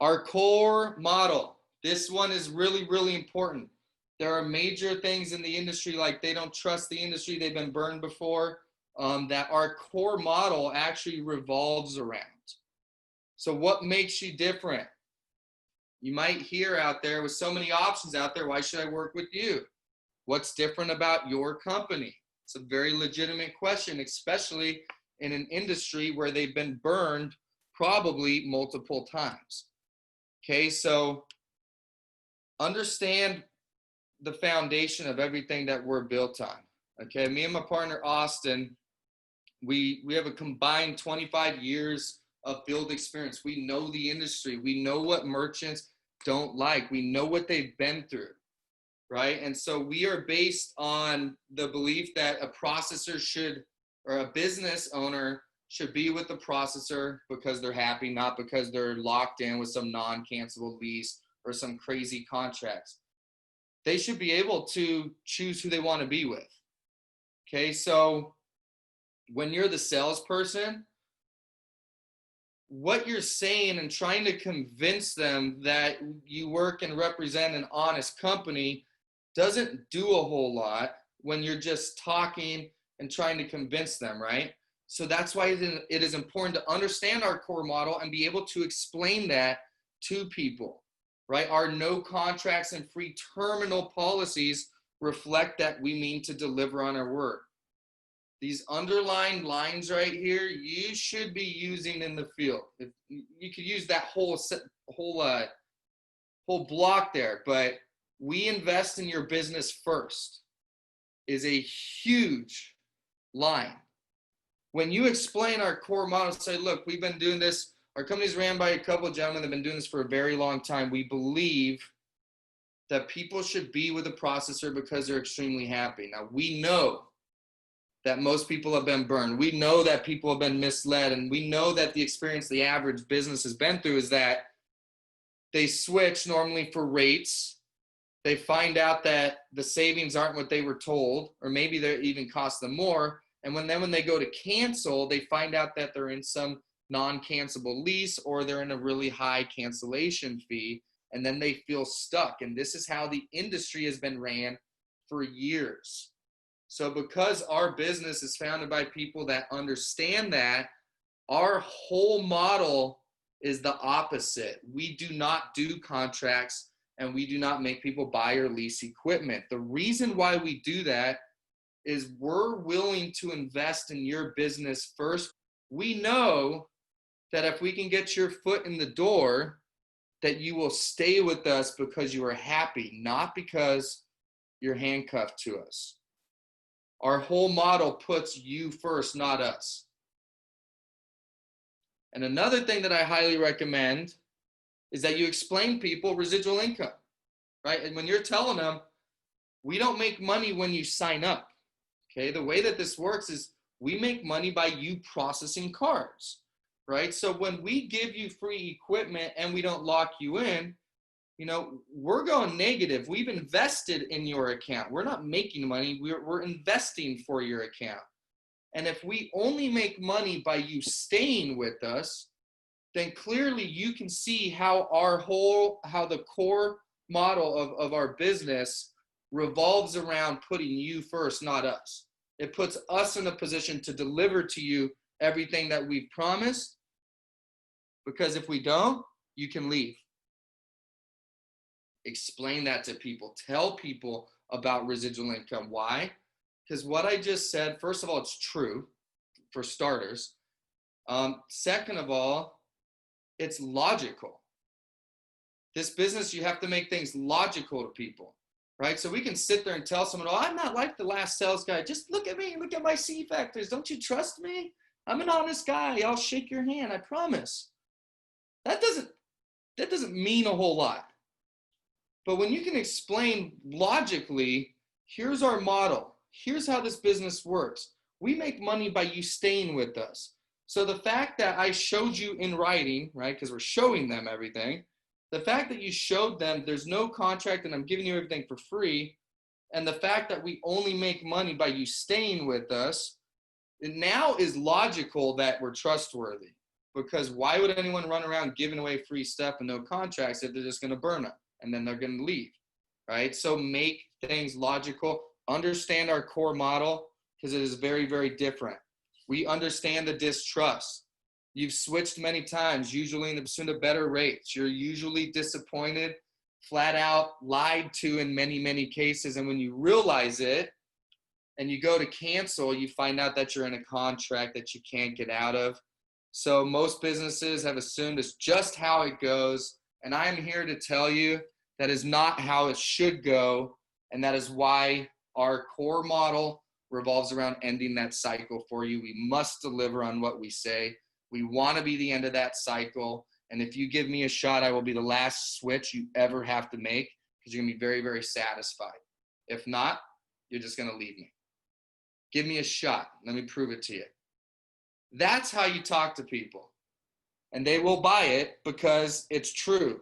Our core model. This one is really, really important. There are major things in the industry, like they don't trust the industry, they've been burned before, that our core model actually revolves around. So what makes you different? You might hear out there, with so many options out there, why should I work with you? What's different about your company? It's a very legitimate question, especially in an industry where they've been burned probably multiple times. Okay, so understand the foundation of everything that we're built on. Okay, me and my partner Austin, we have a combined 25 years of field experience. We know the industry. We know what merchants don't like. We know what they've been through, right? And so we are based on the belief that a processor should, or a business owner should be with the processor because they're happy, not because they're locked in with some non-cancelable lease or some crazy contracts. They should be able to choose who they want to be with. Okay, so when you're the salesperson, what you're saying and trying to convince them that you work and represent an honest company doesn't do a whole lot when you're just talking and trying to convince them, right? So that's why it is important to understand our core model and be able to explain that to people, right? Our no contracts and free terminal policies reflect that we mean to deliver on our word. These underlined lines right here, you should be using in the field. If you could use that whole block there, but we invest in your business first is a huge line. When you explain our core model, say, look, we've been doing this. Our company's ran by a couple of gentlemen that have been doing this for a very long time. We believe that people should be with a processor because they're extremely happy. Now, we know that most people have been burned. We know that people have been misled, and we know that the experience the average business has been through is that they switch normally for rates. They find out that the savings aren't what they were told, or maybe they even cost them more. And when they go to cancel, they find out that they're in some non-cancelable lease, or they're in a really high cancellation fee, and then they feel stuck. And this is how the industry has been ran for years. So because our business is founded by people that understand that, our whole model is the opposite. We do not do contracts, and we do not make people buy or lease equipment. The reason why we do that is we're willing to invest in your business first. We know that if we can get your foot in the door, that you will stay with us because you are happy, not because you're handcuffed to us. Our whole model puts you first, not us. And another thing that I highly recommend is that you explain people residual income, right? And when you're telling them, we don't make money when you sign up, okay? The way that this works is we make money by you processing cars, right? So when we give you free equipment and we don't lock you in, we're going negative. We've invested in your account. We're not making money. We're investing for your account. And if we only make money by you staying with us, then clearly you can see how the core model of our business revolves around putting you first, not us. It puts us in a position to deliver to you everything that we've promised, because if we don't, you can leave. Explain that to people. Tell people about residual income. Why? Because what I just said, first of all, it's true for starters. Second of all, it's logical. This business, you have to make things logical to people, right? So we can sit there and tell someone, oh, I'm not like the last sales guy. Just look at me. Look at my C factors. Don't you trust me? I'm an honest guy. I'll shake your hand. I promise. That doesn't mean a whole lot. But when you can explain logically, here's our model. Here's how this business works. We make money by you staying with us. So the fact that I showed you in writing, right, because we're showing them everything, the fact that you showed them there's no contract and I'm giving you everything for free, and the fact that we only make money by you staying with us, it now is logical that we're trustworthy, because why would anyone run around giving away free stuff and no contracts if they're just going to burn them and then they're going to leave, right? So make things logical. Understand our core model because it is very, very different. We understand the distrust. You've switched many times, usually in the pursuit of better rates. You're usually disappointed, flat out lied to in many, many cases. And when you realize it and you go to cancel, you find out that you're in a contract that you can't get out of. So most businesses have assumed it's just how it goes. And I am here to tell you that is not how it should go. And that is why our core model revolves around ending that cycle for you. We must deliver on what we say. We want to be the end of that cycle. And if you give me a shot, I will be the last switch you ever have to make because you're going to be very, very satisfied. If not, you're just going to leave me. Give me a shot. Let me prove it to you. That's how you talk to people. And they will buy it because it's true.